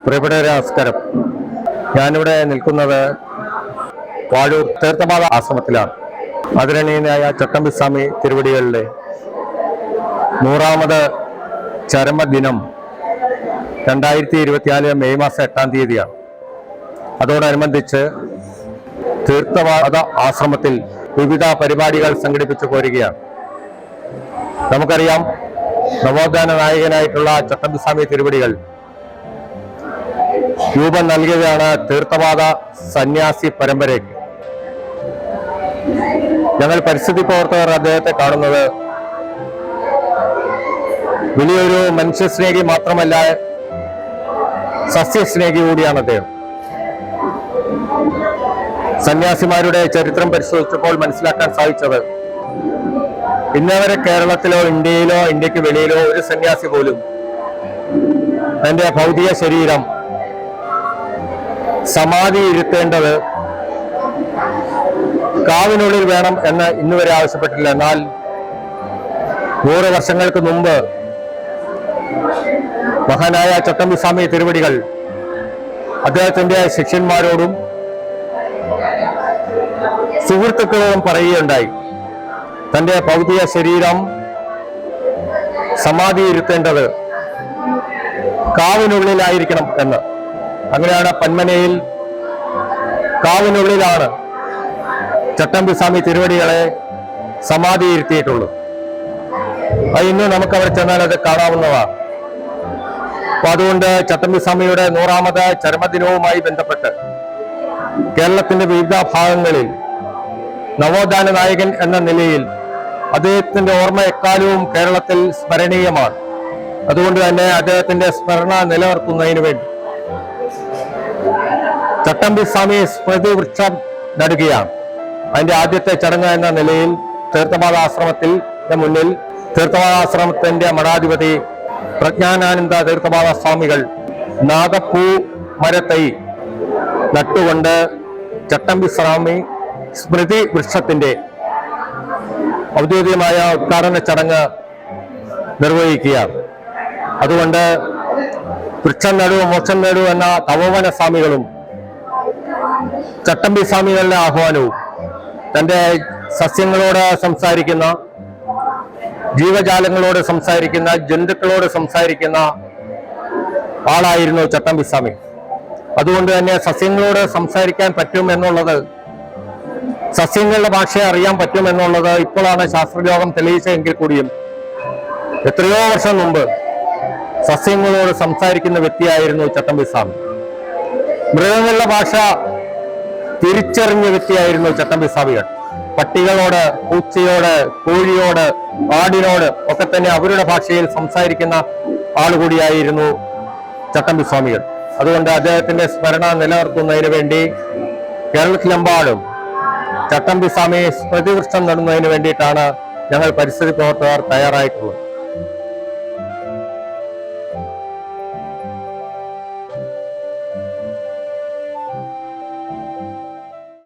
പ്രിയപ്പെട്ടവരെ നമസ്കാരം. ഞാനിവിടെ നിൽക്കുന്നത് വാഴൂർ തീർത്ഥപാത ആശ്രമത്തിലാണ്. ആദരണീയനായ ചട്ടമ്പിസ്വാമി തിരുവടികളിലെ 100ാമത് ചരമദിനം 2024 മെയ് മാസം 8-ാം തീയതിയാണ്. അതോടനുബന്ധിച്ച് തീർത്ഥപാത ആശ്രമത്തിൽ വിവിധ പരിപാടികൾ സംഘടിപ്പിച്ചു പോരുകയാണ്. നമുക്കറിയാം, നവോത്ഥാന നായകനായിട്ടുള്ള ചട്ടമ്പിസ്വാമി തിരുവടികൾ രൂപം നൽകിയതാണ് തീർത്ഥപാത സന്യാസി പരമ്പരയ്ക്ക്. ഞങ്ങൾ പരിസ്ഥിതി പ്രവർത്തകർ അദ്ദേഹത്തെ കാണുന്നത് വലിയൊരു മനുഷ്യസ്നേഹി മാത്രമല്ല, സസ്യസ്നേഹി കൂടിയാണ് അദ്ദേഹം. സന്യാസിമാരുടെ ചരിത്രം പരിശോധിച്ചപ്പോൾ മനസ്സിലാക്കാൻ സാധിച്ചത്, ഇന്നവരെ കേരളത്തിലോ ഇന്ത്യയിലോ ഇന്ത്യക്ക് വെളിയിലോ ഒരു സന്യാസി പോലും തന്റെ ഭൗതിക ശരീരം സമാധി ഇരുത്തേണ്ടത് കാവിനുള്ളിൽ വേണം എന്ന് ഇന്നുവരെ ആവശ്യപ്പെട്ടില്ല. എന്നാൽ 100 വർഷങ്ങൾക്ക് മുമ്പ് മഹാനായ ചട്ടമ്പിസ്വാമി തിരുവടികൾ അദ്ദേഹത്തിന്റെ ശിഷ്യന്മാരോടും സുഹൃത്തുക്കളോടും പറയുകയുണ്ടായി, തന്റെ ഭൗതിക ശരീരം സമാധി ഇരുത്തേണ്ടത് കാവിനുള്ളിലായിരിക്കണം എന്ന്. അങ്ങനെയാണ് പന്മനയിൽ കാവിനുള്ളിലാണ് ചട്ടമ്പിസ്വാമി തിരുവടികളെ സമാധി ഇരുത്തിയിട്ടുള്ളത്. അത് ഇന്ന് നമുക്ക് അവിടെ ചെന്നാൽ അത് കാണാവുന്നതാണ്. അപ്പൊ അതുകൊണ്ട് ചട്ടമ്പിസ്വാമിയുടെ 100ാമത് ചരമദിനവുമായി ബന്ധപ്പെട്ട് കേരളത്തിന്റെ വിവിധ ഭാഗങ്ങളിൽ നവോത്ഥാന നായകൻ എന്ന നിലയിൽ അദ്ദേഹത്തിന്റെ ഓർമ്മ എക്കാലവും കേരളത്തിൽ സ്മരണീയമാണ്. അതുകൊണ്ട് തന്നെ അദ്ദേഹത്തിന്റെ സ്മരണ നിലനിർത്തുന്നതിന് വേണ്ടി ചട്ടമ്പിസ്വാമി സ്മൃതി വൃക്ഷം നടുകയാണ്. അതിന്റെ ആദ്യത്തെ ചടങ്ങ് എന്ന നിലയിൽ തീർത്ഥപാത ആശ്രമത്തിന്റെ മുന്നിൽ തീർത്ഥപാതാശ്രമത്തിന്റെ മഠാധിപതി പ്രജ്ഞാനാനന്ദ തീർത്ഥപാത സ്വാമികൾ നാഗപ്പൂ മരത്തൈ നട്ടുകൊണ്ട് ചട്ടമ്പിസ്വാമി സ്മൃതി വൃക്ഷത്തിന്റെ ഔദ്യോഗികമായ ഉദ്ഘാടന ചടങ്ങ് നിർവഹിക്കുകയാണ്. അതുകൊണ്ട് വൃക്ഷം നടു മോക്ഷം നേടൂ എന്ന തപോവന സ്വാമികളും ചട്ടമ്പിസ്വാമികളുടെ ആഹ്വാനവും, തന്റെ സസ്യങ്ങളോട് സംസാരിക്കുന്ന, ജീവജാലങ്ങളോട് സംസാരിക്കുന്ന, ജന്തുക്കളോട് സംസാരിക്കുന്ന ആളായിരുന്നു ചട്ടമ്പിസ്വാമി. അതുകൊണ്ട് തന്നെ സസ്യങ്ങളോട് സംസാരിക്കാൻ പറ്റും എന്നുള്ളത്, സസ്യങ്ങളുടെ ഭാഷയെ അറിയാൻ പറ്റും എന്നുള്ളത് ഇപ്പോഴാണ് ശാസ്ത്രലോകം തെളിയിച്ചെങ്കിൽ കൂടിയും എത്രയോ വർഷം മുമ്പ് സസ്യങ്ങളോട് സംസാരിക്കുന്ന വ്യക്തിയായിരുന്നു ചട്ടമ്പിസ്വാമി. മൃഗങ്ങളുടെ ഭാഷ തിരിച്ചറിഞ്ഞ വ്യക്തിയായിരുന്നു ചട്ടമ്പിസ്വാമികൾ. പട്ടികളോട്, പൂച്ചയോട്, കോഴിയോട്, ആടിനോട് ഒക്കെ തന്നെ അവരുടെ ഭാഷയിൽ സംസാരിക്കുന്ന ആളുകൂടിയായിരുന്നു ചട്ടമ്പിസ്വാമികൾ. അതുകൊണ്ട് അദ്ദേഹത്തിന്റെ സ്മരണ നിലനിർത്തുന്നതിന് വേണ്ടി കേരളത്തിലെമ്പാടും ചട്ടമ്പിസ്വാമി സ്മൃതിവൃക്ഷം നടുന്നതിന് വേണ്ടിയിട്ടാണ് ഞങ്ങൾ പരിസ്ഥിതി പ്രവർത്തകർ തയ്യാറായിട്ടുള്ളത്.